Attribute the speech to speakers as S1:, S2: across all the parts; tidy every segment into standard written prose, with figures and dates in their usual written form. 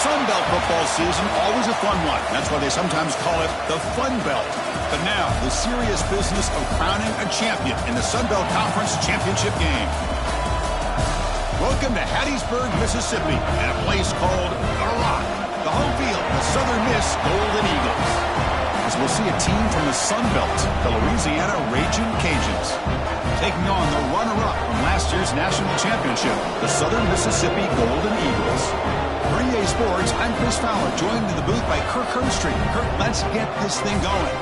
S1: Sun Belt football season, always a fun one. That's why they sometimes call it the Fun Belt. But now, the serious business of crowning a champion in the Sun Belt Conference Championship game. Welcome to Hattiesburg, Mississippi, and a place called The Rock. The home field, the Southern Miss Golden Eagles. As we'll see a team from the Sun Belt, the Louisiana Ragin' Cajuns, taking on the runner-up from last year's national championship, the Southern Mississippi Golden Eagles. For EA Sports, I'm Chris Fowler, joined in the booth by Kirk Herbstreit. Kirk, let's get this thing going.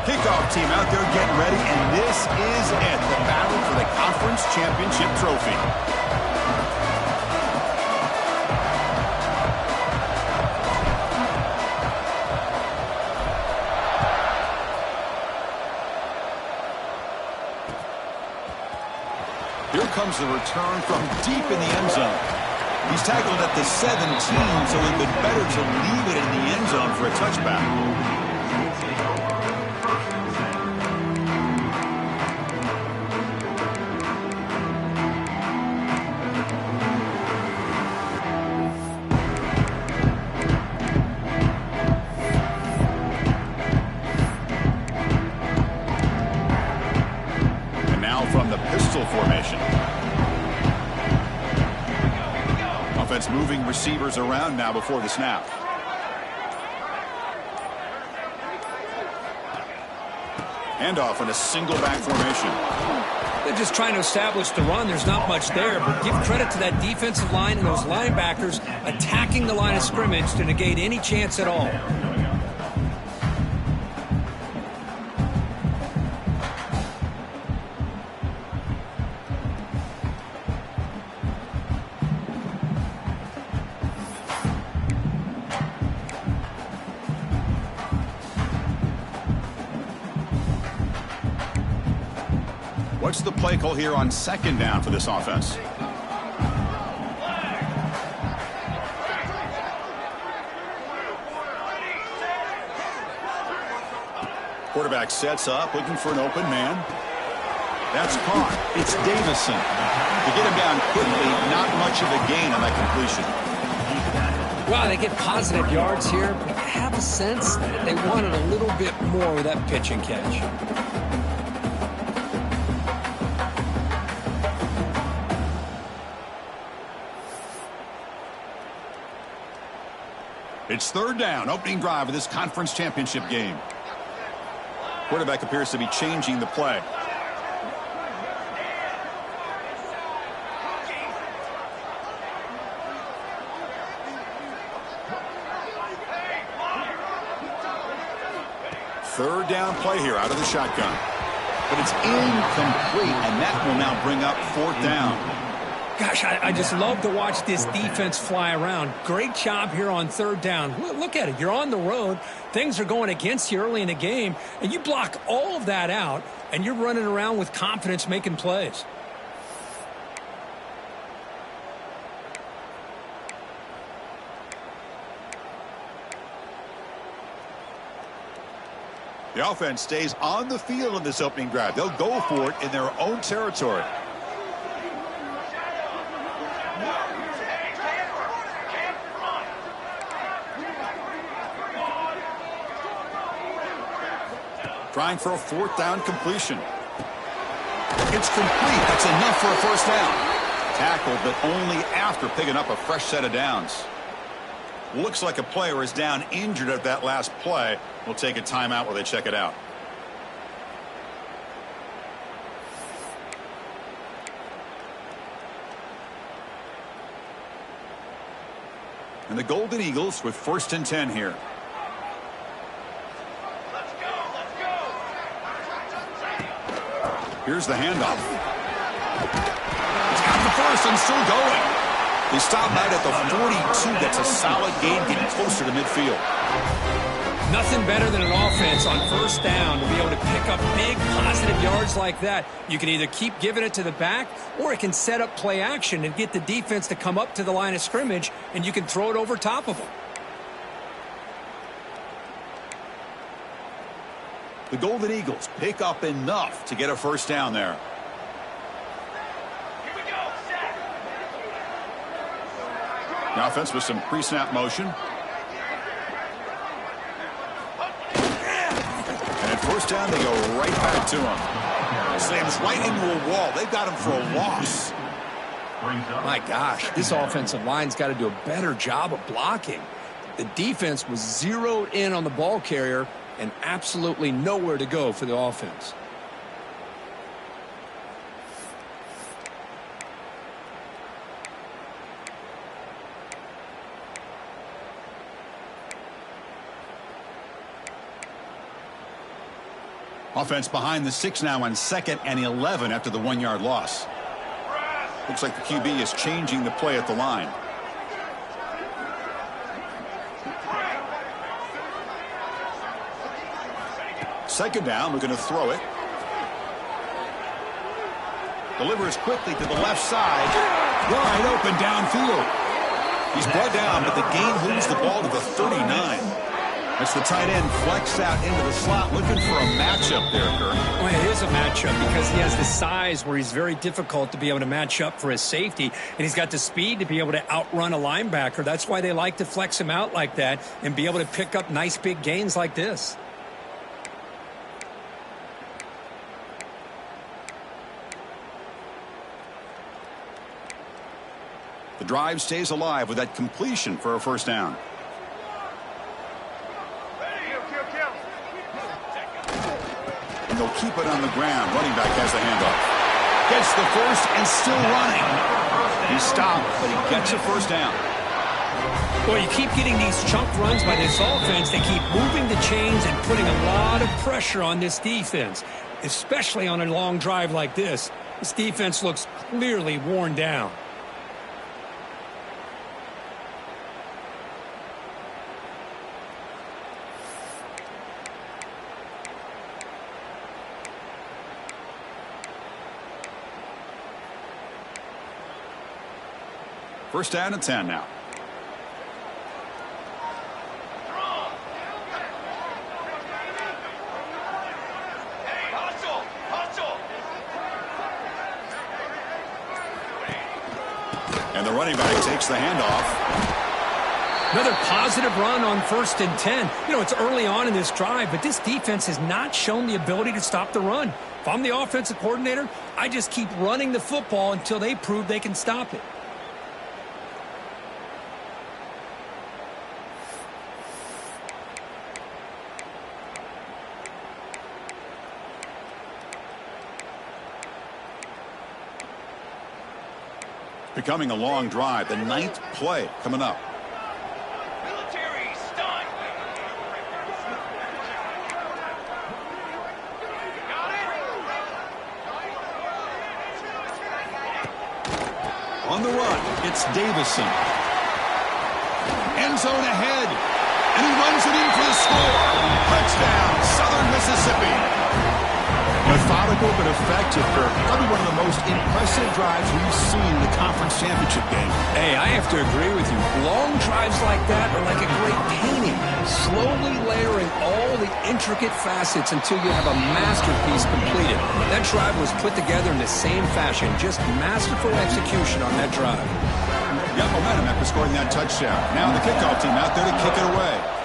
S1: Kickoff team out there getting ready, and this is it, the battle for the conference championship trophy. Here comes the return from deep in the end zone. He's tackled at the 17, so it would be better to leave it in the end zone for a touchback. Formation. Offense moving receivers around now before the snap. Handoff in a single back formation.
S2: They're just trying to establish the run. There's not much there, but give credit to that defensive line and those linebackers attacking the line of scrimmage to negate any chance at all.
S1: What's the play call here on second down for this offense? Quarterback sets up, looking for an open man. That's caught. It's Davison. To get him down quickly, not much of a gain on that completion.
S2: Well, they get positive yards here, but I have a sense that they wanted a little bit more with that pitch and catch.
S1: It's third down, opening drive of this conference championship game. Quarterback appears to be changing the play. Third down play here out of the shotgun. But it's incomplete, and that will now bring up fourth down.
S2: Gosh, I just love to watch this defense fly around. Great job here on third down. Look at it. You're on the road. Things are going against you early in the game, and you block all of that out, and you're running around with confidence making plays.
S1: The offense stays on the field in this opening drive. They'll go for it in their own territory. Trying for a fourth down completion. It's complete. That's enough for a first down. Tackled, but only after picking up a fresh set of downs. Looks like a player is down injured at that last play. We'll take a timeout while they check it out. And the Golden Eagles with 1st and 10 here. Here's the handoff. He's got the first and still going. They stop out at the 42. That's a solid gain, getting closer to midfield.
S2: Nothing better than an offense on first down to be able to pick up big positive yards like that. You can either keep giving it to the back, or it can set up play action and get the defense to come up to the line of scrimmage, and you can throw it over top of them.
S1: The Golden Eagles pick up enough to get a first down there. The offense with some pre-snap motion. And at first down, they go right back to him. Slams right into a wall. They've got him for a loss.
S2: My gosh, this offensive line's got to do a better job of blocking. The defense was zeroed in on the ball carrier and absolutely nowhere to go for the offense.
S1: Offense behind the 6 now on 2nd and 11 after the 1-yard loss. Looks like the QB is changing the play at the line. Second down, looking to throw it. Delivers quickly to the left side. Wide open downfield. He's brought down, but the game moves the ball to the 39. That's the tight end flex out into the slot, looking for a matchup there, Kirk.
S2: Well, it is a matchup because he has the size where he's very difficult to be able to match up for his safety, and he's got the speed to be able to outrun a linebacker. That's why they like to flex him out like that and be able to pick up nice big gains like this.
S1: The drive stays alive with that completion for a first down. And they'll keep it on the ground. Running back has the handoff. Gets the first and still running. He stopped, but he gets a first down.
S2: Well, you keep getting these chunk runs by this offense. They keep moving the chains and putting a lot of pressure on this defense, especially on a long drive like this. This defense looks clearly worn down.
S1: First down and 10 now. And the running back takes the handoff.
S2: Another positive run on 1st and 10. You know, it's early on in this drive, but this defense has not shown the ability to stop the run. If I'm the offensive coordinator, I just keep running the football until they prove they can stop it.
S1: Becoming a long drive. The 9th play coming up.
S3: Military stun. Got it.
S1: On the run, it's Davison. End zone ahead. And he runs it in for the score. Touchdown, Southern Mississippi. Methodical but effective, Kirk. Probably one of the most impressive drives we've seen in the conference championship game.
S2: Hey, I have to agree with you. Long drives like that are like a great painting, slowly layering all the intricate facets until you have a masterpiece completed. That drive was put together in the same fashion, just masterful execution on that drive.
S1: Got momentum after scoring that touchdown. Now the kickoff team out there to kick it away.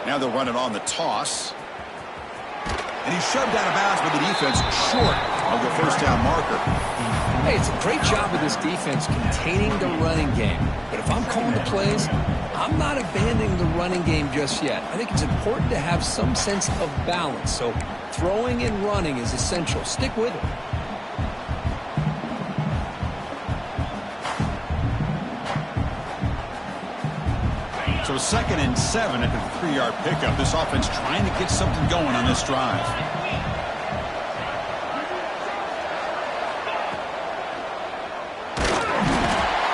S1: Now they'll run it on the toss. And he's shoved out of bounds with the defense short of the first down marker.
S2: Hey, it's a great job of this defense containing the running game. But if I'm calling the plays, I'm not abandoning the running game just yet. I think it's important to have some sense of balance. So throwing and running is essential. Stick with it.
S1: So 2nd and 7 at the 3-yard pickup. This offense trying to get something going on this drive.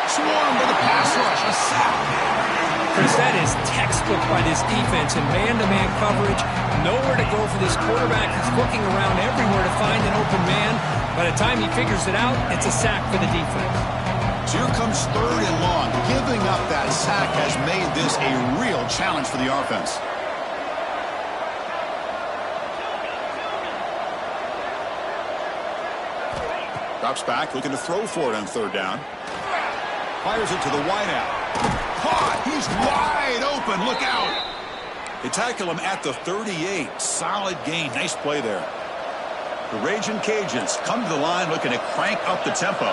S1: Swarmed by the pass rush. A sack.
S2: Chris, that is textbook by this defense in man-to-man coverage. Nowhere to go for this quarterback. He's looking around everywhere to find an open man. By the time he figures it out, it's a sack for the defense.
S1: So here comes 3rd and long. Giving up that sack has made this a real challenge for the offense. Drops back, looking to throw for it on 3rd down. Fires it to the wideout. Caught! He's wide open. Look out! They tackle him at the 38. Solid gain. Nice play there. The Raging Cajuns come to the line looking to crank up the tempo.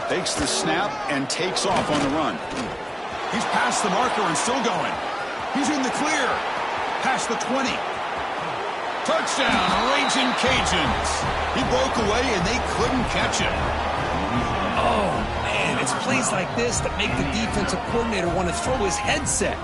S1: Takes the snap and takes off on the run. He's past the marker and still going. He's in the clear. Past the 20. Touchdown, Raging Cajuns. He broke away and they couldn't catch him.
S2: Oh, man, it's plays like this that make the defensive coordinator want to throw his headset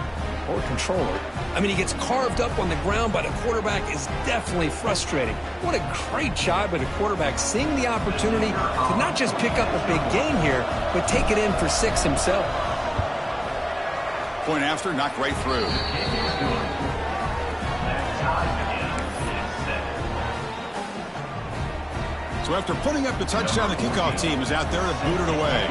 S2: or controller. I mean, he gets carved up on the ground by the quarterback is definitely frustrating. What a great job by the quarterback seeing the opportunity to not just pick up a big gain here, but take it in for 6 himself.
S1: Point after, knocked right through. So after putting up the touchdown, the kickoff team is out there to boot it away.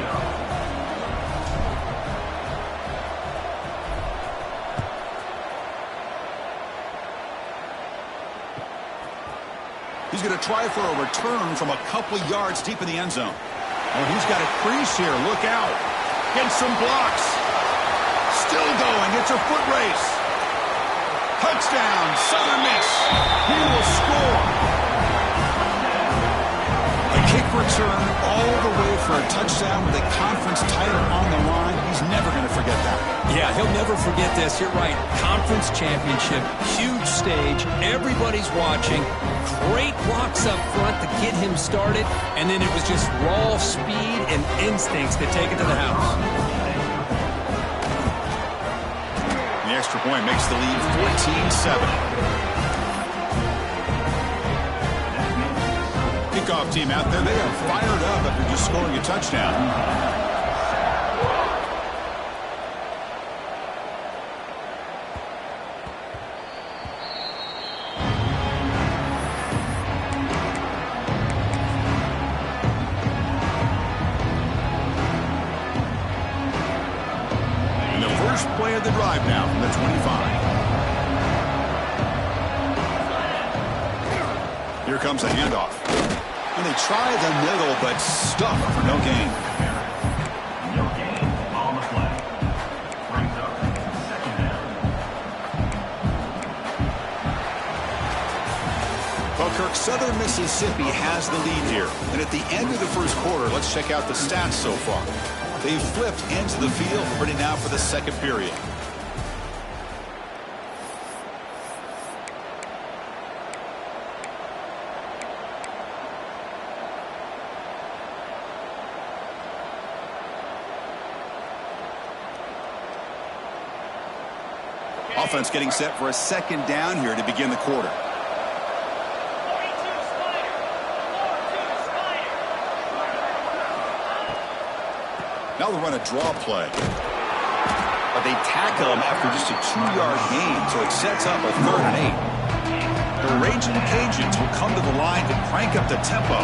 S1: He's going to try for a return from a couple yards deep in the end zone. Oh, he's got a crease here. Look out. Gets some blocks. Still going. It's a foot race. Touchdown. Southern Miss. He will score. Kick return all the way for a touchdown with a conference title on the line. He's never going to forget that.
S2: Yeah, he'll never forget this. You're right. Conference championship, huge stage. Everybody's watching. Great blocks up front to get him started. And then it was just raw speed and instincts to take it to the house.
S1: The extra point makes the lead 14-7. Kickoff team out there, they are fired up after just scoring a touchdown. And the first play of the drive now from the 25. Here comes a handoff. And they try the middle, but stuck for no gain.
S4: No gain on the flag. Brings up 2nd down.
S1: Well, Kirk, Southern Mississippi has the lead here. And at the end of the first quarter, let's check out the stats so far. They've flipped into the field, ready now for the second period. Offense getting set for a 2nd down here to begin the quarter.
S3: 42 Spider. 42 Spider.
S1: Now they'll run a draw play. But they tackle him after just a 2-yard gain, so it sets up a 3rd and 8. The Raging Cajuns will come to the line to crank up the tempo.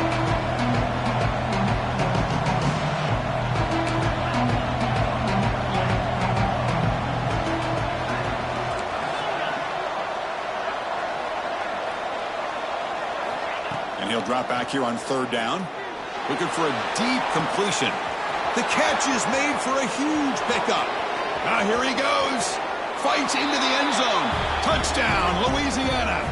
S1: He'll drop back here on 3rd down. Looking for a deep completion. The catch is made for a huge pickup. Now here he goes. Fights into the end zone. Touchdown, Louisiana.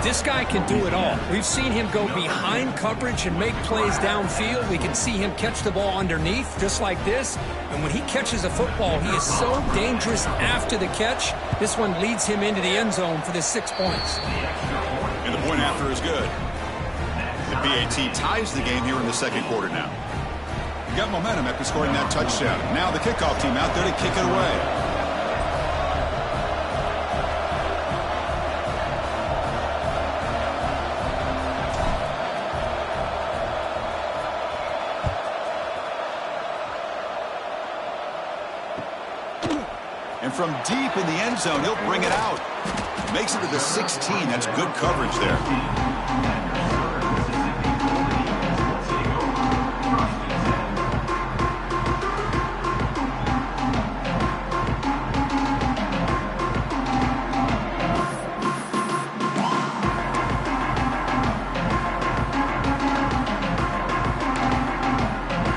S2: This guy can do it all. We've seen him go behind coverage and make plays downfield. We can see him catch the ball underneath, just like this. And when he catches a football, he is so dangerous after the catch. This one leads him into the end zone for the 6 points.
S1: And the point after is good. The PAT ties the game here in the second quarter now. You got momentum after scoring that touchdown. Now the kickoff team out there to kick it away. And from deep in the end zone, he'll bring it out. Makes it to the 16. That's good coverage there.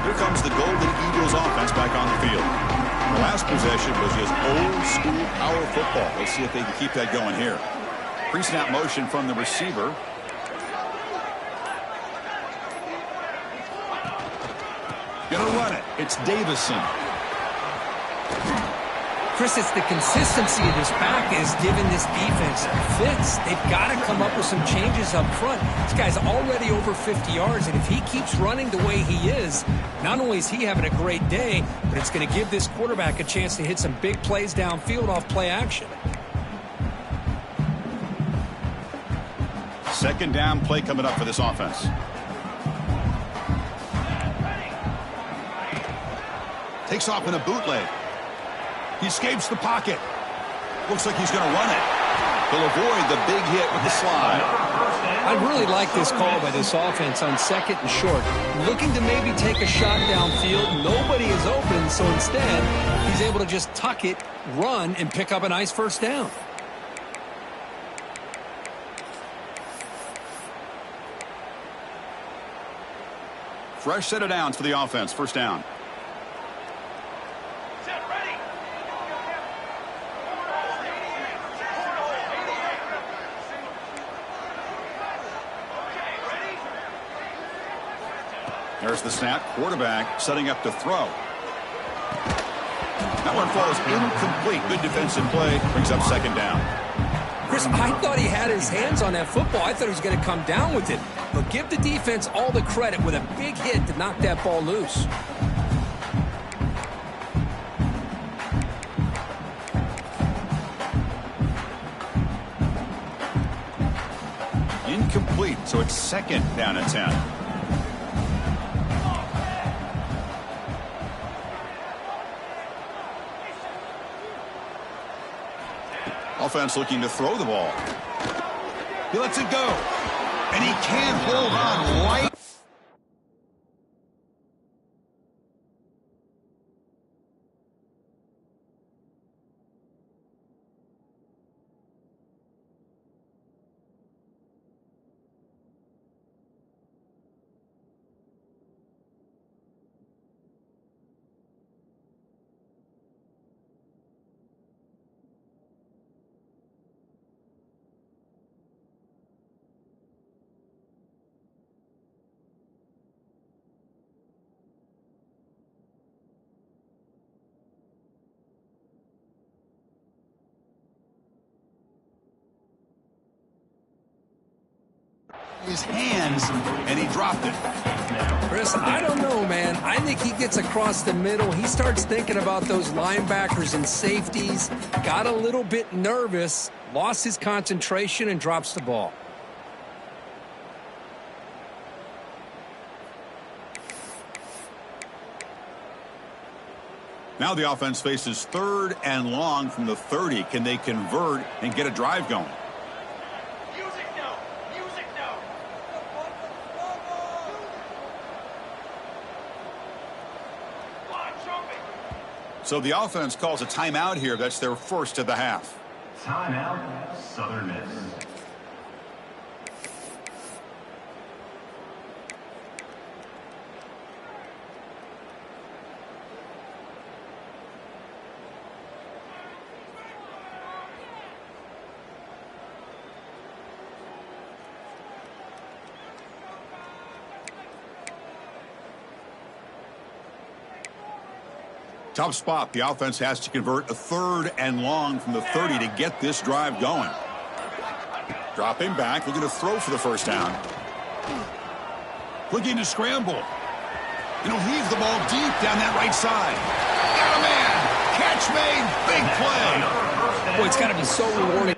S1: Here comes the Golden Eagles offense back on the field. The last possession was just old-school power football. Let's see if they can keep that going here. Pre-snap motion from the receiver. Gonna run it. It's Davison.
S2: Chris, it's the consistency of this back is giving this defense fits. They've got to come up with some changes up front. This guy's already over 50 yards, and if he keeps running the way he is, not only is he having a great day, but it's going to give this quarterback a chance to hit some big plays downfield off play action.
S1: Second down play coming up for this offense. Takes off in a bootleg. He escapes the pocket. Looks like he's going to run it. He'll avoid the big hit with the slide.
S2: I really like this call by this offense on second and short. Looking to maybe take a shot downfield. Nobody is open, so instead, he's able to just tuck it, run, and pick up a nice first down.
S1: Fresh set of downs for the offense. First down. There's the snap. Quarterback setting up to throw. That one falls incomplete. Good defensive play. Brings up second down.
S2: Chris, I thought he had his hands on that football. I thought he was going to come down with it. But give the defense all the credit with a big hit to knock that ball loose.
S1: Incomplete. So it's second down and 10. Offense looking to throw the ball. He lets it go. And he can't hold on right. His hands, and he dropped it.
S2: Chris, I don't know, man. I think he gets across the middle. He starts thinking about those linebackers and safeties. Got a little bit nervous, lost his concentration, and drops the ball.
S1: Now the offense faces third and long from the 30. Can they convert and get a drive going? So the offense calls a timeout here. That's their first of the half.
S4: Timeout, Southern Miss.
S1: Tough spot. The offense has to convert a third and long from the 30 to get this drive going. Dropping back, looking to throw for the first down. Looking to scramble. And he'll heave the ball deep down that right side. Got a man. Catch made. Big play.
S2: Boy, it's got to be so rewarding.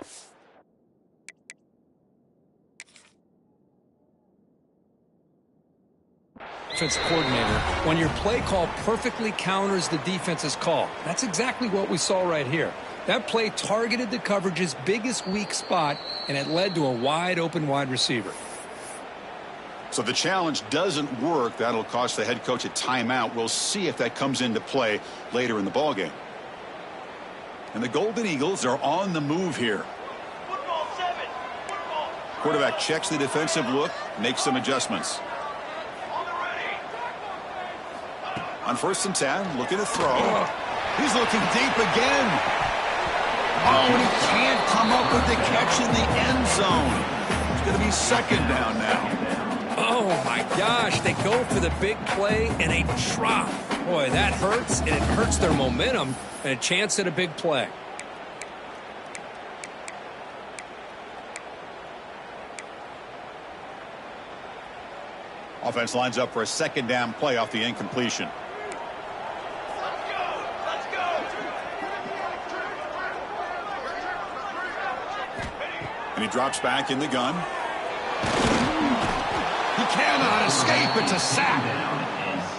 S2: Defense coordinator, when your play call perfectly counters the defense's call. That's exactly what we saw right here. That play targeted the coverage's biggest weak spot, and it led to a wide open wide receiver.
S1: So the challenge doesn't work. That'll cost the head coach a timeout. We'll see if that comes into play later in the ballgame. And the Golden Eagles are on the move here.
S3: Football 7. Football.
S1: Quarterback checks the defensive look, makes some adjustments.
S3: On the ready.
S1: On 1st and 10, looking to throw. He's looking deep again. Oh, and he can't come up with the catch in the end zone. It's going to be 2nd down now.
S2: Oh, my gosh. They go for the big play and a drop. Boy, that hurts, and it hurts their momentum and a chance at a big play.
S1: Offense lines up for a 2nd down play off the incompletion.
S3: Let's go. Let's go.
S1: And he drops back in the gun. He cannot escape. It's a sack.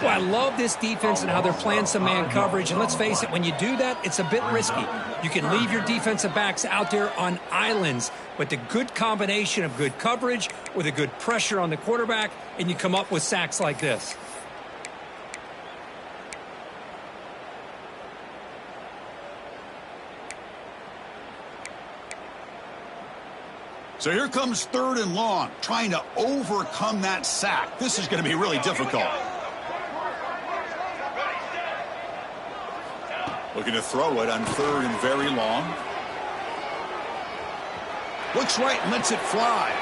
S2: Well, I love this defense and how they're playing some man coverage. And let's face it, when you do that, it's a bit risky. You can leave your defensive backs out there on islands, but the good combination of good coverage with a good pressure on the quarterback, and you come up with sacks like this.
S1: So here comes 3rd and long, trying to overcome that sack. This is going to be really difficult. Looking to throw it on 3rd and very long. Looks right and lets it fly.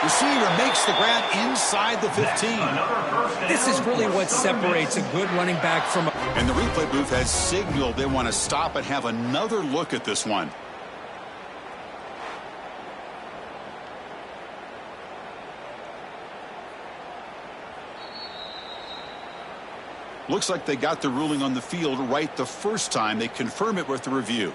S1: Receiver makes the grab inside the 15.
S2: This is really what separates a good running back from a...
S1: And the replay booth has signaled they want to stop and have another look at this one. Looks like they got the ruling on the field right the first time. They confirm it with the review.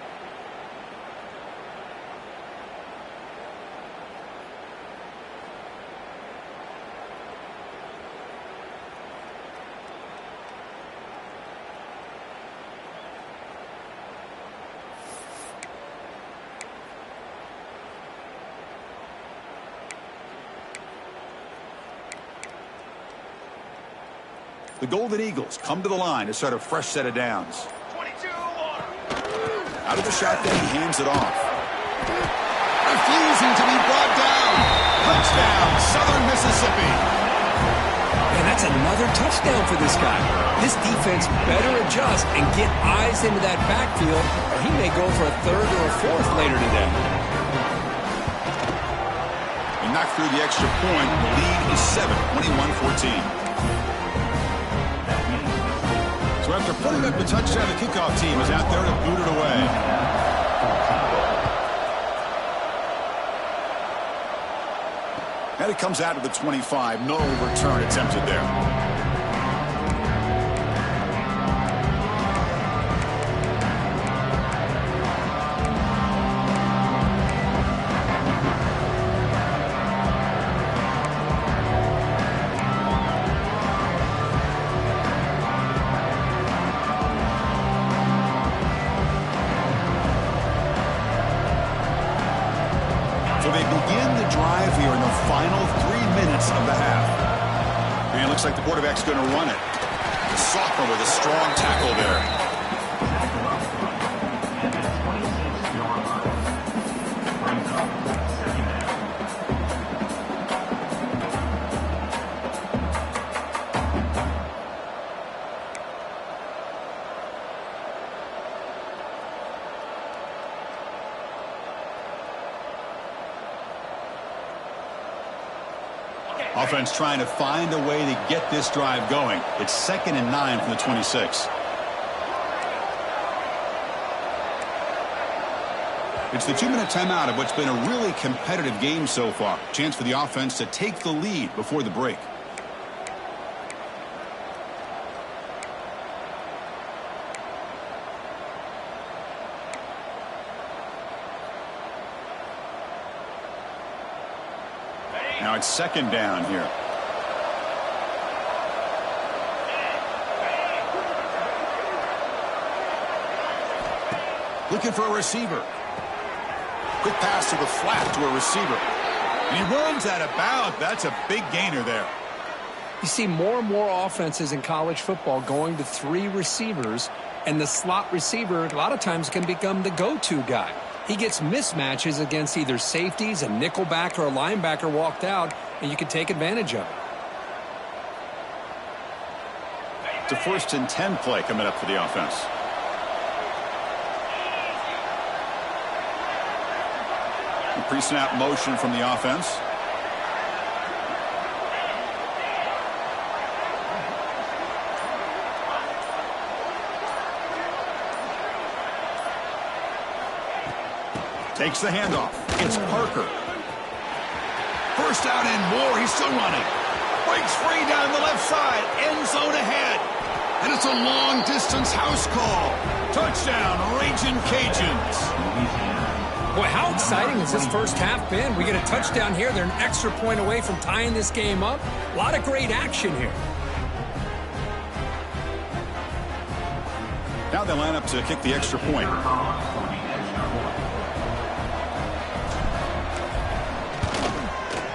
S1: The Golden Eagles come to the line to start a fresh set of downs.
S3: 22.
S1: Out of the shotgun, he hands it off. Refusing to be brought down. Touchdown, Southern Mississippi.
S2: And that's another touchdown for this guy. This defense better adjust and get eyes into that backfield, or he may go for a 3rd or a 4th later today.
S1: He knocked through the extra point. The lead is 7, 21-14. So after putting up the touchdown, the kickoff team is out there to boot it away. And it comes out to the 25. No return attempted there. So they begin the drive here in the final 3 minutes of the half. And it looks like the quarterback's going to run it. The sophomore with a strong tackle there. Offense trying to find a way to get this drive going. It's 2nd and 9 from the 26. It's the 2-minute timeout of what's been a really competitive game so far. Chance for the offense to take the lead before the break. Now it's second down here. Looking for a receiver. Quick pass to the flat to a receiver. And he runs out of bounds. That's a big gainer there.
S2: You see more and more offenses in college football going to 3 receivers, and the slot receiver a lot of times can become the go-to guy. He gets mismatches against either safeties, a nickelbacker, or a linebacker walked out, and you can take advantage of it.
S1: It's a 1st and 10 play coming up for the offense. Pre-snap motion from the offense. Takes the handoff. It's Parker. First down and more. He's still running. Breaks free down the left side. End zone ahead. And it's a long-distance house call. Touchdown, Ragin' Cajuns.
S2: Boy, how exciting has this first half been? We get a touchdown here. They're an extra point away from tying this game up. A lot of great action here.
S1: Now they line up to kick the extra point.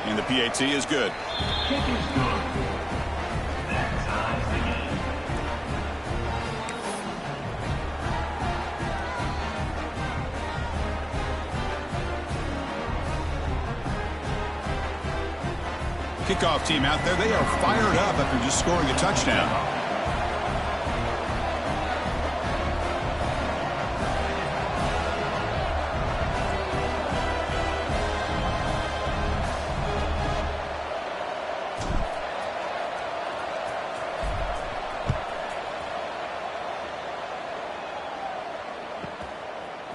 S1: And the PAT is good.
S4: Kick is good. That ties the game.
S1: Kickoff team out there, they are fired up after just scoring a touchdown.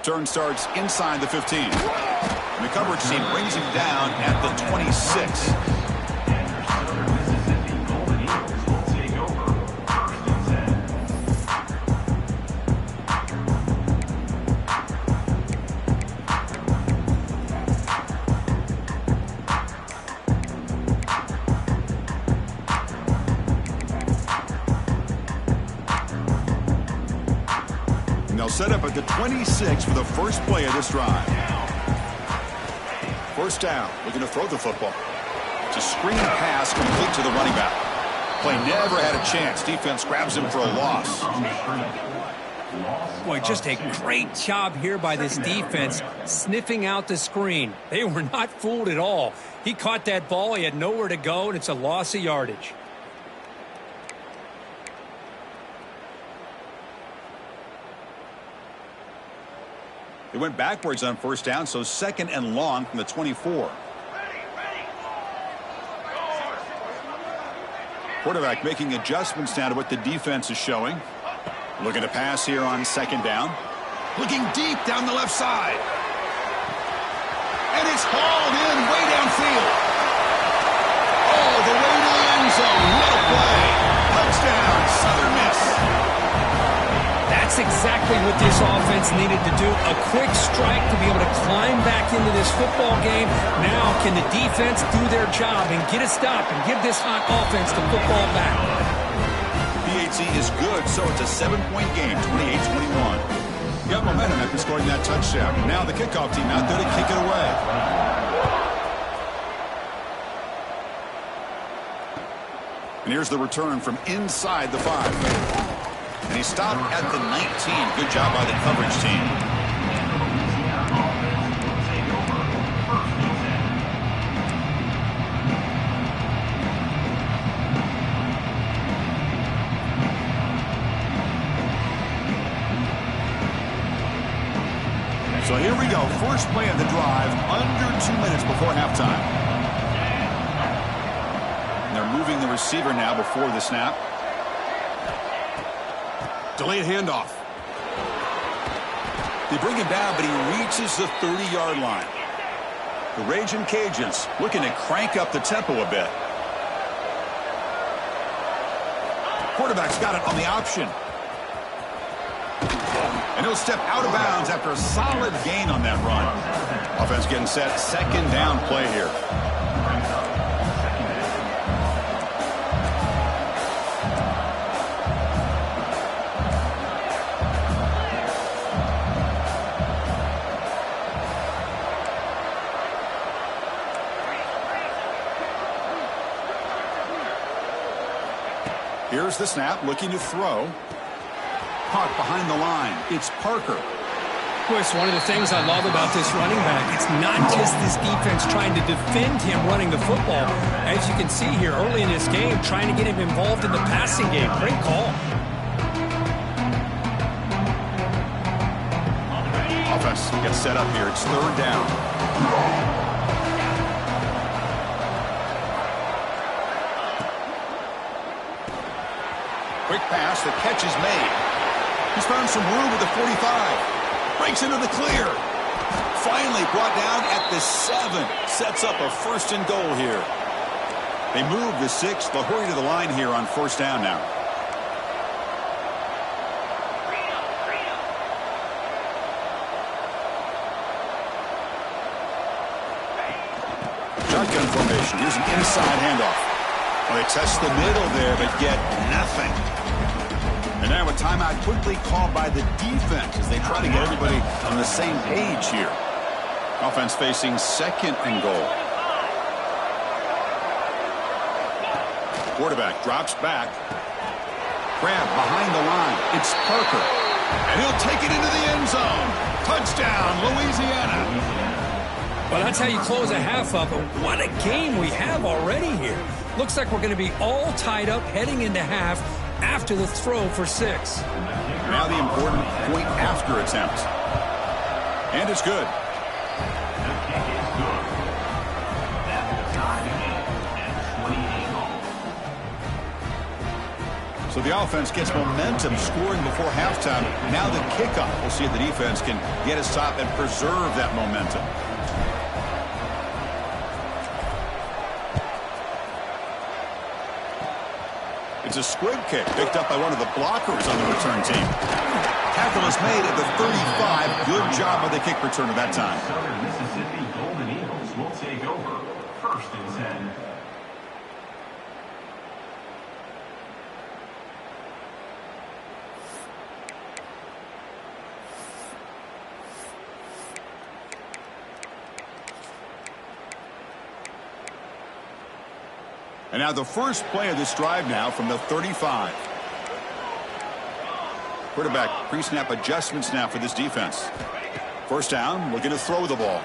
S1: Turn starts inside the 15. And the coverage team brings him down at the 26. Set up at the 26 for the first play of this drive. First down, looking to throw the football. It's a screen pass complete to the running back. Play never had a chance. Defense grabs him for a loss.
S2: Boy, just a great job here by this defense, sniffing out the screen. They were not fooled at all. He caught that ball. He had nowhere to go, and it's a loss of yardage.
S1: They went backwards on first down, so second and long from the 24. Quarterback making adjustments now to what the defense is showing. Looking to pass here on second down. Looking deep down the left side. And it's hauled in way downfield. All the way to the end zone. What a play. Touchdown, Southern Miss.
S2: That's exactly what this offense needed to do. A quick strike to be able to climb back into this football game. Now can the defense do their job and get a stop and give this hot offense the football back?
S1: PAT is good, so it's a 7-point game, 28-21. Got momentum after scoring that touchdown. Now the kickoff team out there to kick it away. And here's the return from inside the 5. And he stopped at the 19. Good job by the coverage team. So here we go. First play of the drive, under 2 minutes before halftime. And they're moving the receiver now before the snap. Delayed handoff. They bring him down, but he reaches the 30-yard line. The Ragin' Cajuns looking to crank up the tempo a bit. Quarterback's got it on the option. And he'll step out of bounds after a solid gain on that run. Offense getting set. Second down play here. Here's the snap, looking to throw. Caught behind the line. It's Parker.
S2: Chris, one of the things I love about this running back, it's not just this defense trying to defend him running the football. As you can see here early in this game, trying to get him involved in the passing game. Great call.
S1: Offense gets set up here. It's third down. Quick pass. The catch is made. He's found some room with the 45. Breaks into the clear. Finally brought down at the 7. Sets up a first and goal here. They move the 6. They'll hurry to the line here on first down now. Shotgun formation. Here's an inside handoff. Well, they test the middle there, but get nothing. And now a timeout quickly called by the defense as they try to get everybody on the same page here. Offense facing second and goal. Quarterback drops back. Grab behind the line. It's Parker. And he'll take it into the end zone. Touchdown, Louisiana.
S2: Well, that's how you close a half up. But what a game we have already here. Looks like we're going to be all tied up heading into half after the throw for 6.
S1: Now the important point after attempt. And it's good.
S4: The kick is good. That will tie the game at 28 all.
S1: So the offense gets momentum scoring before halftime. Now the kickoff. We'll see if the defense can get a stop and preserve that momentum. It's a squib kick picked up by one of the blockers on the return team. Tackle is made at the 35. Good job by the kick returner that time.
S4: Southern Mississippi Golden Eagles will take over. First and 10.
S1: And now the first play of this drive now from the 35. Quarterback pre-snap adjustments now for this defense. First down, looking to throw the ball.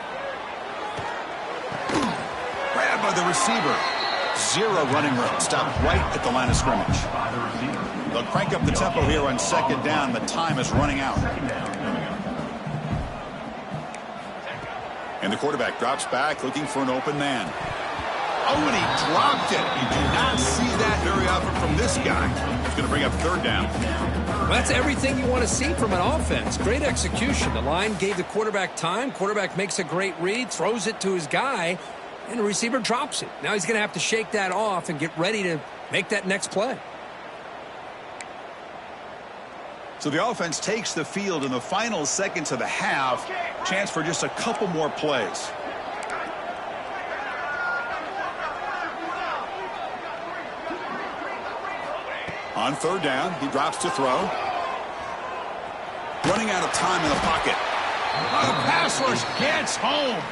S1: Grabbed by the receiver. Zero running room. Stopped right at the line of scrimmage. They'll crank up the tempo here on second down. The time is running out. And the quarterback drops back looking for an open man. Oh, and he dropped it. You do not see that very often from this guy. He's going to bring up third down.
S2: Well, that's everything you want to see from an offense. Great execution. The line gave the quarterback time. Quarterback makes a great read, throws it to his guy, and the receiver drops it. Now he's going to have to shake that off and get ready to make that next play.
S1: So the offense takes the field in the final seconds of the half. Chance for just a couple more plays. On third down, he drops to throw. Running out of time in the pocket. The pass rush gets home.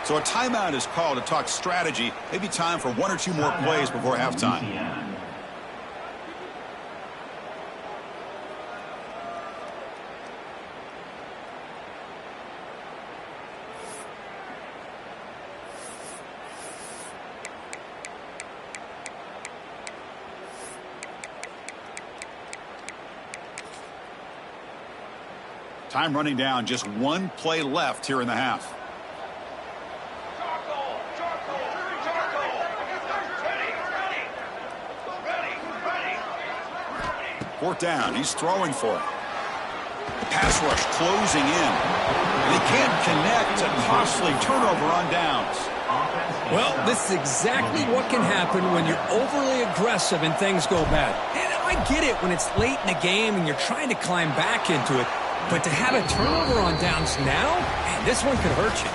S1: So a timeout is called to talk strategy. Maybe time for one or two more plays before halftime. Time running down, just one play left here in the half. Fourth down, he's throwing for it. Pass rush closing in. They can't connect. A costly turnover on downs.
S2: Well, this is exactly what can happen when you're overly aggressive and things go bad. And I get it when it's late in the game and you're trying to climb back into it. But to have a turnover on downs now, man, this one could hurt you.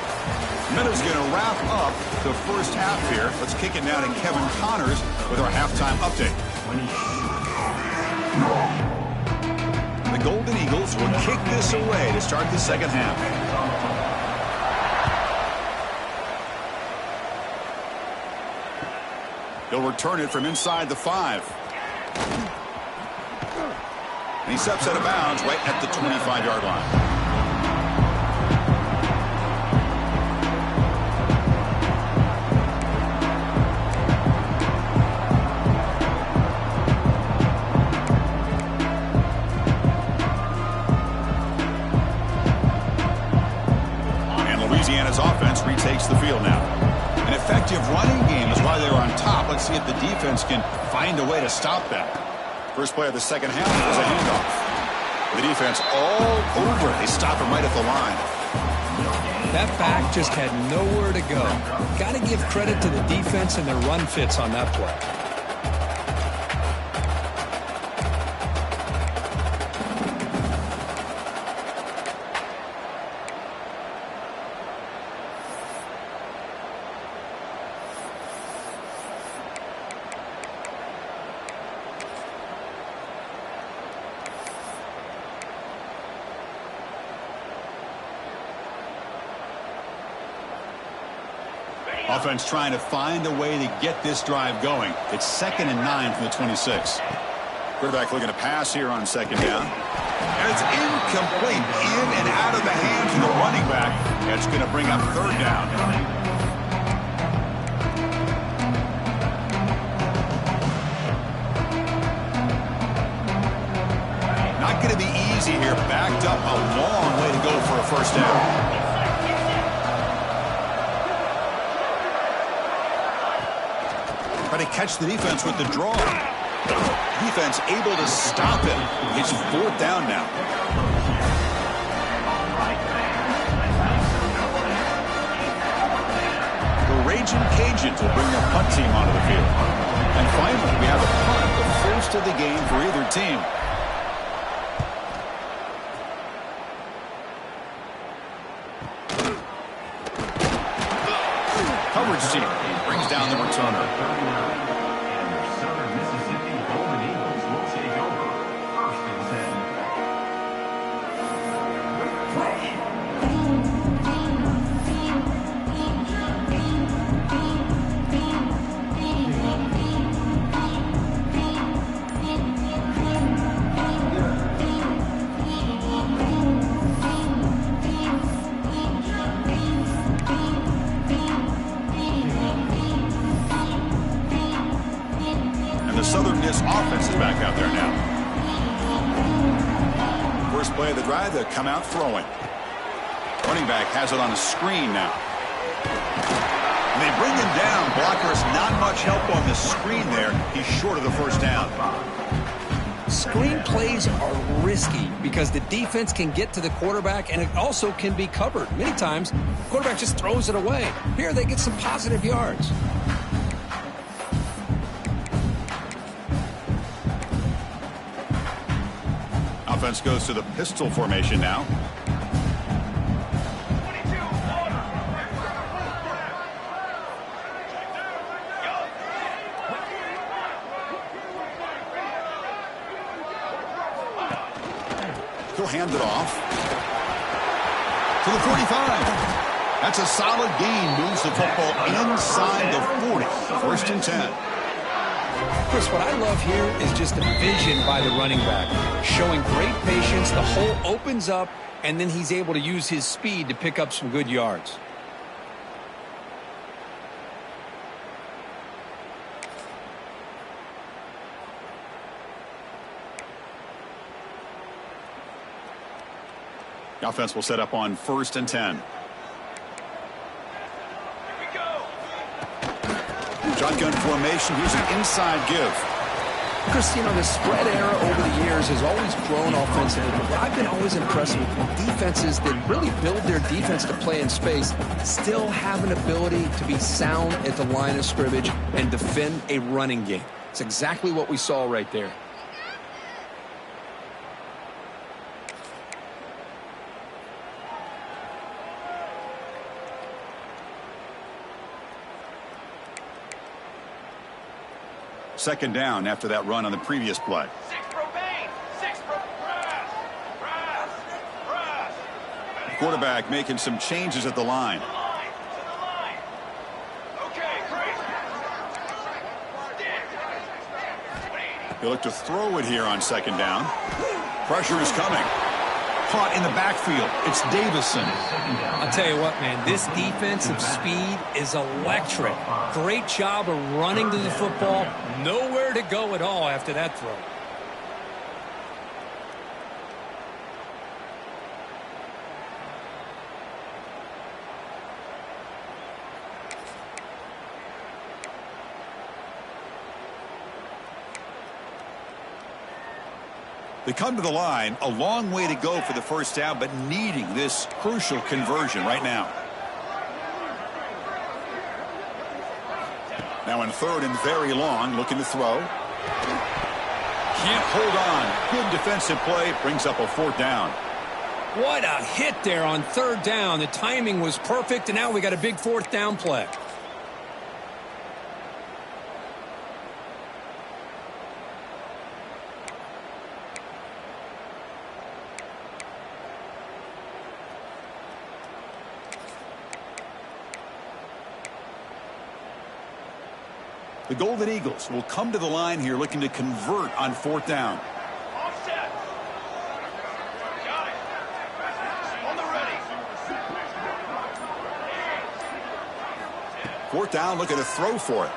S1: Meadows going to wrap up the first half here. Let's kick it now to Kevin Connors with our halftime update. The Golden Eagles will kick this away to start the second half. He'll return it from inside the 5. And he steps out of bounds right at the 25-yard line. Louisiana's offense retakes the field now. An effective running game is why they're on top. Let's see if the defense can find a way to stop them. First play of the second half was a handoff. The defense all over. They stop him right at the line.
S2: That back just had nowhere to go. Got to give credit to the defense and their run fits on that play.
S1: Offense trying to find a way to get this drive going. It's 2nd and 9 from the 26. Quarterback looking to pass here on 2nd down. And it's incomplete. In and out of the hands of the running back. That's going to bring up 3rd down. Not going to be easy here. Backed up a long way to go for a 1st down. Try to catch the defense with the draw. Defense able to stop him. It's 4th down now. The Raging Cajuns will bring their punt team onto the field. And finally, we have a punt, the first of the game for either team. Coverage team brings down the returner.
S4: Southern Mississippi Golden Eagles will take over. 1st and
S1: 10. The Southern Miss offense is back out there now. First play of the drive, they'll come out throwing. Running back has it on a screen now. And they bring him down. Blockers not much help on the screen there. He's short of the 1st down.
S2: Screen plays are risky because the defense can get to the quarterback and it also can be covered. Many times, the quarterback just throws it away. Here they get some positive yards.
S1: Offense goes to the pistol formation now.
S3: 22, order.
S1: He'll hand it off to the 45. That's a solid gain. Moves the football inside the 40. 1st and 10.
S2: Chris, what I love here is just the vision by the running back. Showing great patience. The hole opens up, and then he's able to use his speed to pick up some good yards.
S1: The offense will set up on 1st and 10. Shotgun formation. Here's an inside give.
S2: Chris, you know, the spread era over the years has always grown offensively. But I've been always impressed with defenses that really build their defense to play in space, still have an ability to be sound at the line of scrimmage and defend a running game. It's exactly what we saw right there.
S1: Second down after that run on the previous play.
S3: 6 propane. 6 brass.
S1: Quarterback making some changes at the line.
S3: To the line. Okay, great.
S1: He'll look to throw it here on 2nd down. Pressure is coming. Caught in the backfield. It's Davison.
S2: I'll tell you what, man, this defensive speed is electric. Great job of running to the football. Nowhere to go at all after that throw.
S1: They come to the line, a long way to go for the first down, but needing this crucial conversion right now. Now in third and very long, looking to throw. Can't hold on. Good defensive play, brings up a fourth down.
S2: What a hit there on third down. The timing was perfect, and now we got a big fourth down play.
S1: The Golden Eagles will come to the line here looking to convert on fourth down.
S3: Offset. Got it. On the ready.
S1: Fourth down, looking to throw for it.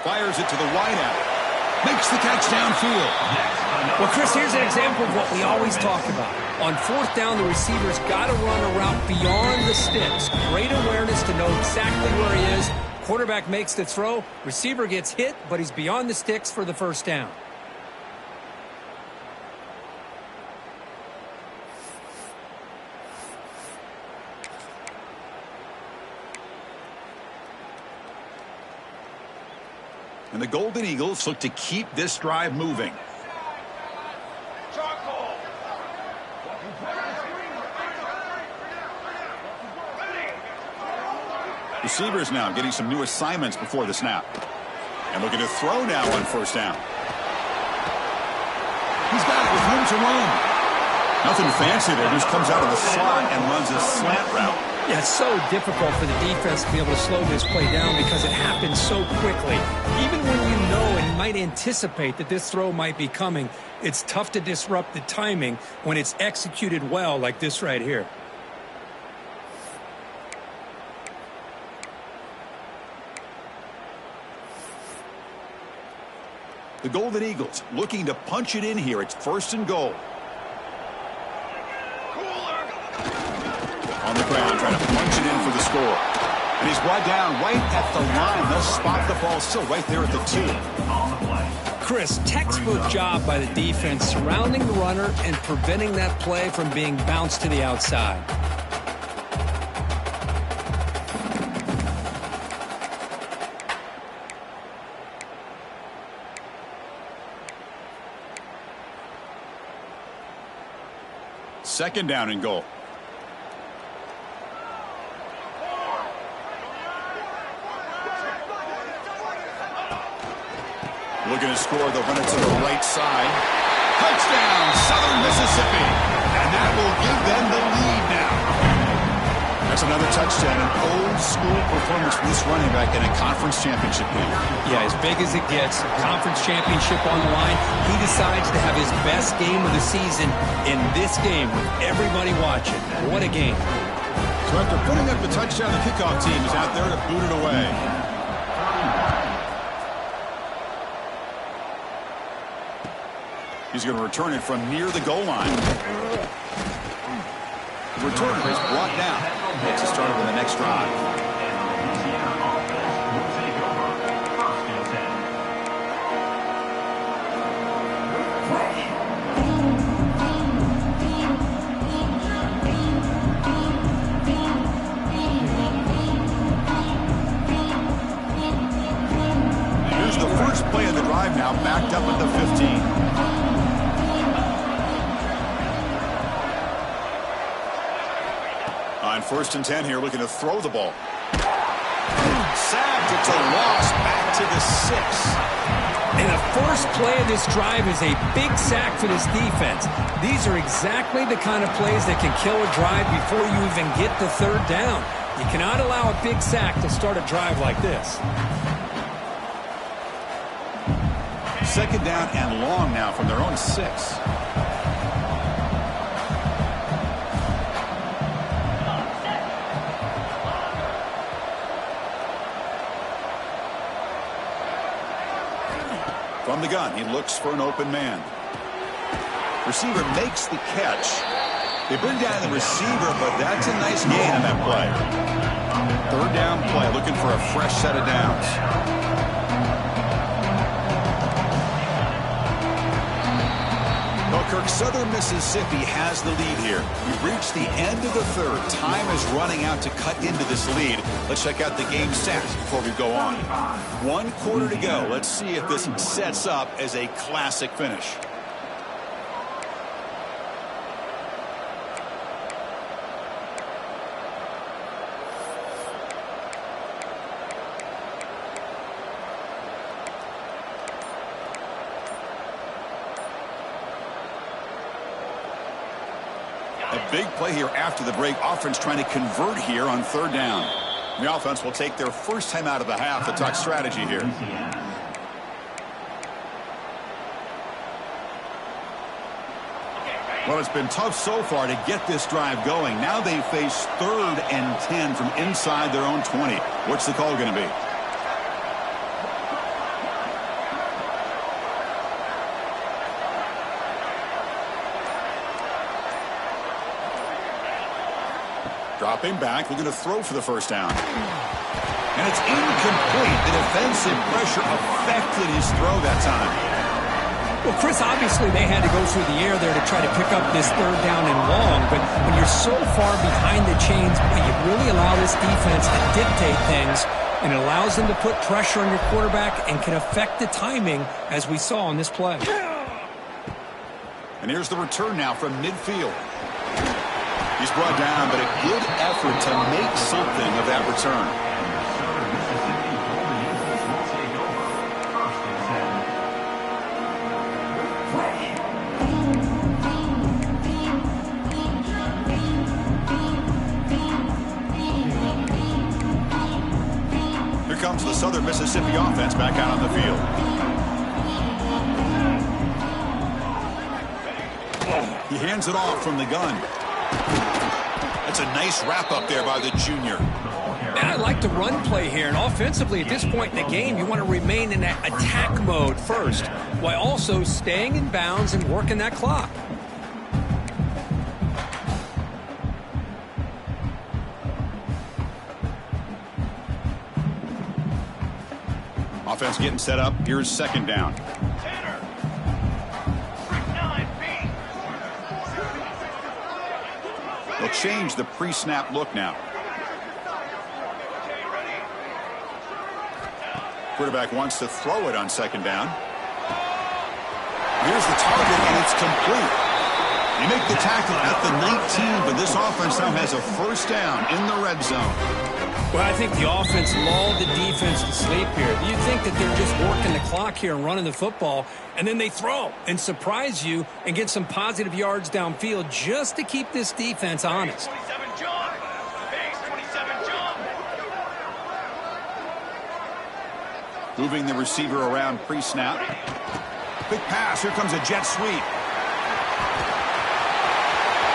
S1: Fires it to the wideout. Makes the catch downfield.
S2: Well, Chris, here's an example of what we always talk about. On fourth down, the receiver's got to run a route beyond the sticks. Great awareness to know exactly where he is. Quarterback makes the throw. Receiver gets hit, but he's beyond the sticks for the first down.
S1: And the Golden Eagles look to keep this drive moving.
S3: Charcoal.
S1: Receivers now getting some new assignments before the snap. And looking to throw now on first down. He's got it with room to roam. Nothing fancy there. Just comes out of the slot and runs a slant route.
S2: Yeah, it's so difficult for the defense to be able to slow this play down because it happens so quickly. Even when you know and might anticipate that this throw might be coming, it's tough to disrupt the timing when it's executed well like this right here.
S1: The Golden Eagles looking to punch it in here. It's first and goal. On the ground, trying to punch it in for the score. And he's brought down right at the line. They'll spot the ball still right there at the 2.
S2: Chris, textbook job by the defense surrounding the runner and preventing that play from being bounced to the outside.
S1: Second down and goal. Looking to score, they'll run it to the right side. Touchdown, Southern Mississippi. And that will give them the lead now. That's another touchdown, an old-school performance from this running back in a conference championship game.
S2: Yeah, as big as it gets, conference championship on the line. He decides to have his best game of the season in this game with everybody watching. What a game.
S1: So after putting up the touchdown, the kickoff team is out there to boot it away. He's going to return it from near the goal line. The returner is brought down. Makes a start on the next drive. Here's the first play of the drive now, backed up at the 15. On first and 10 here, looking to throw the ball. Sacked. It's a loss back to the 6.
S2: And the first play of this drive is a big sack for this defense. These are exactly the kind of plays that can kill a drive before you even get the third down. You cannot allow a big sack to start a drive like this.
S1: Second down and long now from their own 6. From the gun, he looks for an open man. Receiver makes the catch. They bring down the receiver, but that's a nice gain on that play. Third down play, looking for a fresh set of downs. Well, Kirk, Southern Mississippi has the lead here. We've reached the end of the third. Time is running out to cut into this lead. Let's check out the game stats before we go on. 1 quarter to go. Let's see if this sets up as a classic finish. A big play here after the break. Offense trying to convert here on third down. The offense will take their first time out of the half to talk strategy here. Well, it's been tough so far to get this drive going. Now they face 3rd and 10 from inside their own 20. What's the call going to be? Dropping back, looking to throw for the first down. And it's incomplete. The defensive pressure affected his throw that time.
S2: Well, Chris, obviously they had to go through the air there to try to pick up this third down and long, but when you're so far behind the chains, you really allow this defense to dictate things, and it allows them to put pressure on your quarterback and can affect the timing, as we saw on this play.
S1: And here's the return now from midfield. He's brought down, but a good effort to make something of that return. Here comes the Southern Mississippi offense back out on the field. He hands it off from the gun. That's a nice wrap-up there by the junior.
S2: And I like the run play here. And offensively, at this point in the game, you want to remain in that attack mode first, while also staying in bounds and working that clock.
S1: Offense getting set up. Here's second down. They'll change the pre-snap look now. Quarterback wants to throw it on second down. Here's the target, and it's complete. You make the tackle at the 19, but this offense now has a first down in the red zone.
S2: Well, I think the offense lulled the defense to sleep here. You think that they're just working the clock here and running the football, and then they throw and surprise you and get some positive yards downfield just to keep this defense honest.
S3: 27 jump. Base 27 jump.
S1: Moving the receiver around pre-snap. Quick pass. Here comes a jet sweep.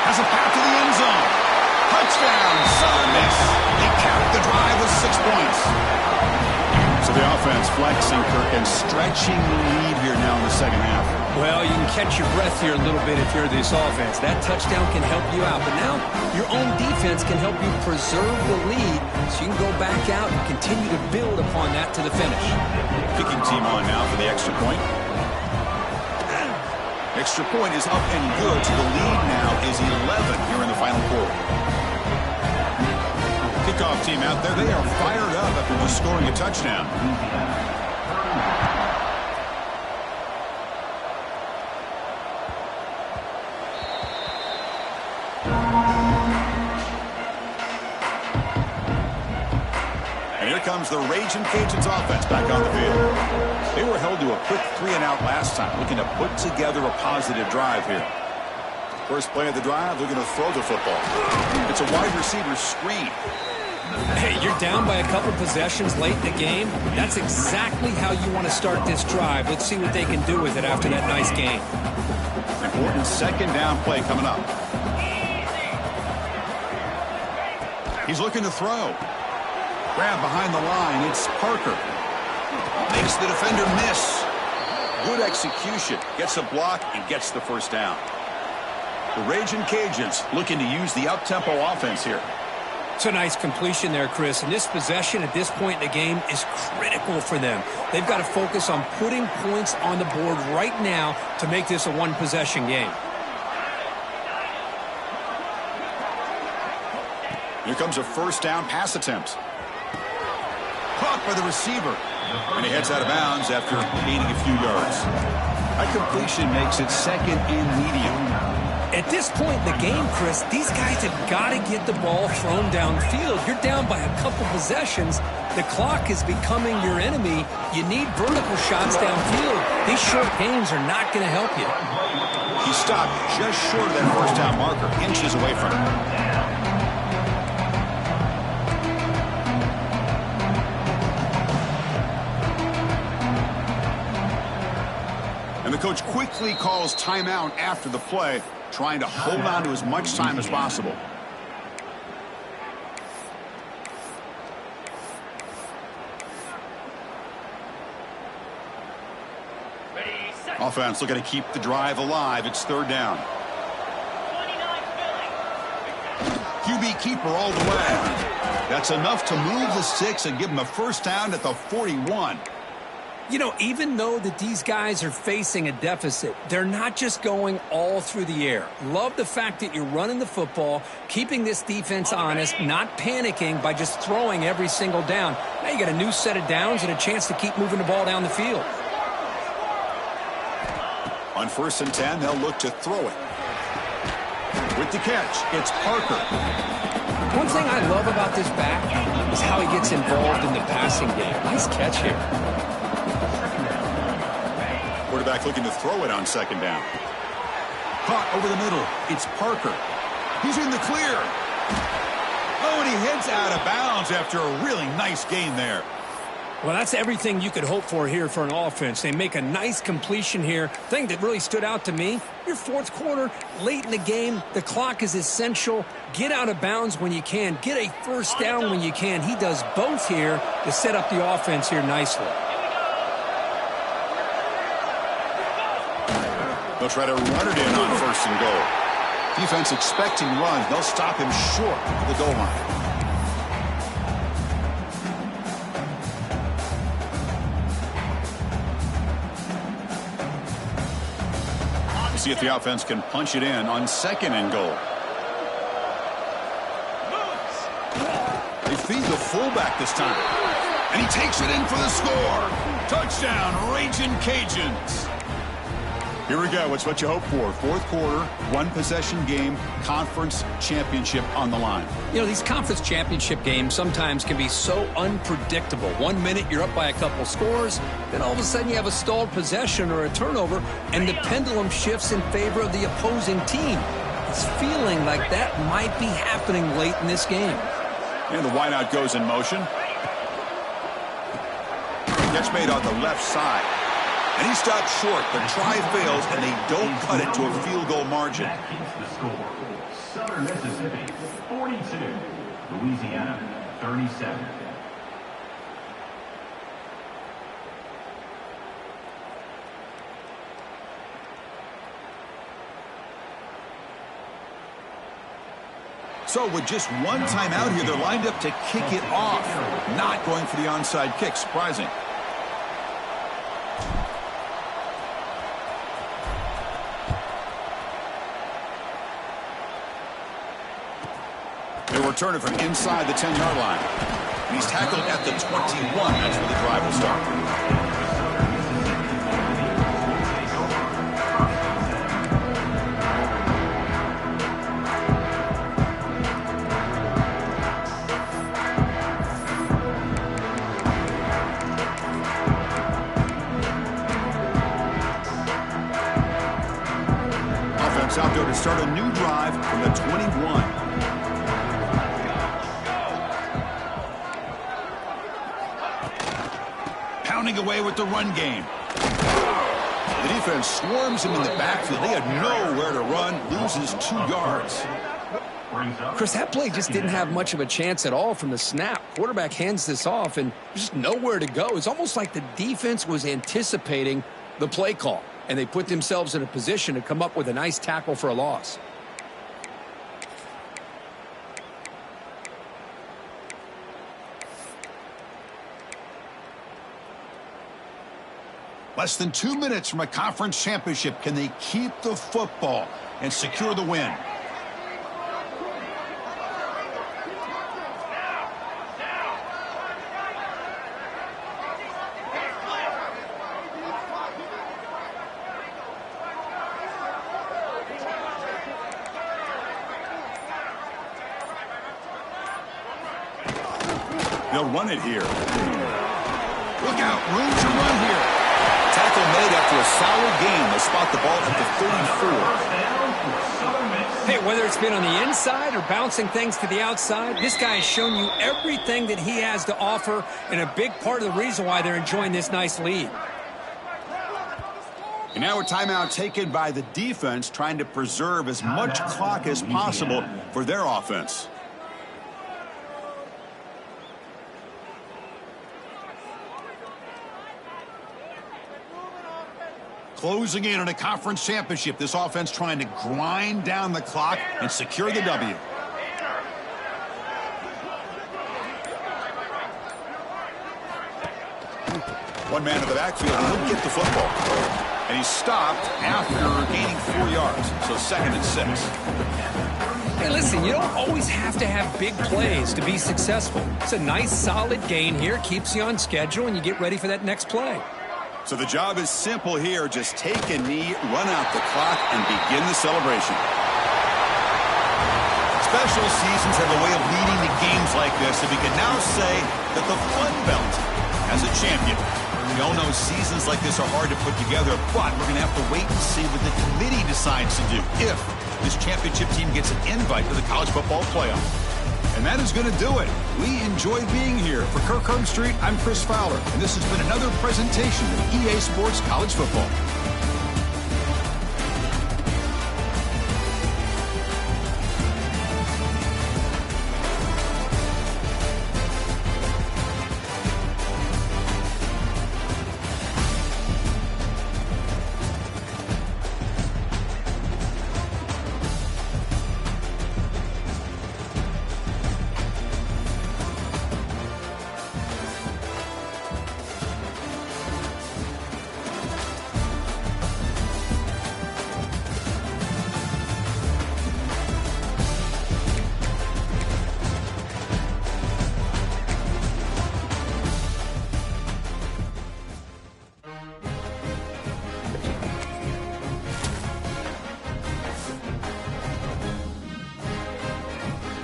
S1: Has a path to the end zone. Touchdown, Southern Miss. They carried the drive with 6 points. So the offense flexing, Kirk, and stretching the lead here now in the second half.
S2: Well, you can catch your breath here a little bit if you're this offense. That touchdown can help you out. But now your own defense can help you preserve the lead so you can go back out and continue to build upon that to the finish.
S1: Kicking team on now for the extra point. Extra point is up and good, so the lead now is 11 here in the final quarter. Kickoff team out there, they are fired up after just scoring a touchdown. And here comes the Raging Cajuns offense back on the field. They were held to a quick 3-and-out last time, looking to put together a positive drive here. First play of the drive, looking to throw the football. It's a wide receiver screen.
S2: Hey, you're down by a couple possessions late in the game. That's exactly how you want to start this drive. Let's see what they can do with it after that nice game.
S1: Important second down play coming up. He's looking to throw. Grab behind the line. It's Parker. Makes the defender miss. Good execution. Gets a block and gets the first down. The Raging Cajuns looking to use the up-tempo offense here.
S2: It's a nice completion there, Chris. And this possession at this point in the game is critical for them. They've got to focus on putting points on the board right now to make this a one-possession game.
S1: Here comes a first down pass attempt. Caught by the receiver. And he heads out of bounds after gaining a few yards. That completion makes it second and medium.
S2: At this point in the game, Chris, these guys have got to get the ball thrown downfield. You're down by a couple possessions. The clock is becoming your enemy. You need vertical shots downfield. These short gains are not going to help you.
S1: He stopped just short of that first down marker, inches away from it. And the coach quickly calls timeout after the play, trying to hold on to as much time as possible. Offense looking to keep the drive alive. It's third down. QB keeper all the way. That's enough to move the sticks and give them a first down at the 41.
S2: You know, even though that these guys are facing a deficit, they're not just going all through the air. Love the fact that you're running the football, keeping this defense honest, not panicking by just throwing every single down. Now you got a new set of downs and a chance to keep moving the ball down the field.
S1: On 1st and 10, they'll look to throw it. With the catch, it's Parker.
S2: One thing I love about this back is how he gets involved in the passing game. Nice catch here.
S1: Quarterback looking to throw it on second down. Caught over the middle. It's Parker. He's in the clear. Oh, and he heads out of bounds after a really nice gain there.
S2: Well, that's everything you could hope for here for an offense. They make a nice completion here. Thing that really stood out to me, your fourth quarter, late in the game, the clock is essential. Get out of bounds when you can. Get a first down when you can. He does both here to set up the offense here nicely.
S1: They'll try to run it in on 1st and goal. Defense expecting runs. They'll stop him short of the goal line. See if the offense can punch it in on 2nd and goal. They feed the fullback this time. And he takes it in for the score. Touchdown, Raging Cajuns. Here we go. It's what you hope for. Fourth quarter, one-possession game, conference championship on the line.
S2: You know, these conference championship games sometimes can be so unpredictable. 1 minute you're up by a couple scores, then all of a sudden you have a stalled possession or a turnover, and the pendulum shifts in favor of the opposing team. It's feeling like that might be happening late in this game.
S1: And the wideout goes in motion. Catch made on the left side. And he stopped short. The try fails, and they don't cut it to a field goal margin.
S4: That keeps the score. Southern Mississippi, 42. Louisiana, 37.
S1: So with just one timeout here, they're lined up to kick it off. Not going for the onside kick. Surprising. They'll return it from inside the 10-yard line. And he's tackled at the 21. That's where the drive will start. Offense out there to start a new drive from the 21. Away with the run game. The defense swarms him in the backfield. They had nowhere to run, loses 2 yards.
S2: Chris, that play just didn't have much of a chance at all from the snap. Quarterback hands this off and just nowhere to go. It's almost like the defense was anticipating the play call, and they put themselves in a position to come up with a nice tackle for a loss.
S1: Less than 2 minutes from a conference championship. Can they keep the football and secure the win? They'll run it here. Look out, room to run here. Tackle made after a solid gain. They'll spot the ball at the 34.
S2: Hey, whether it's been on the inside or bouncing things to the outside, this guy has shown you everything that he has to offer, and a big part of the reason why they're enjoying this nice lead.
S1: And now a timeout taken by the defense, trying to preserve as much clock as possible for their offense. Closing in on a conference championship, this offense trying to grind down the clock and secure the W. One man in the backfield, and he'll get the football. And he's stopped after gaining 4 yards, so 2nd and 6.
S2: Hey, listen, you don't always have to have big plays to be successful. It's a nice, solid gain here, keeps you on schedule, and you get ready for that next play.
S1: So the job is simple here. Just take a knee, run out the clock, and begin the celebration. Special seasons have a way of leading to games like this, and we can now say that the Fun Belt has a champion. We all know seasons like this are hard to put together, but we're going to have to wait and see what the committee decides to do if this championship team gets an invite to the college football playoff. And that is going to do it. We enjoyed being here. For Kirk Herbstreit, I'm Chris Fowler, and this has been another presentation of EA Sports College Football.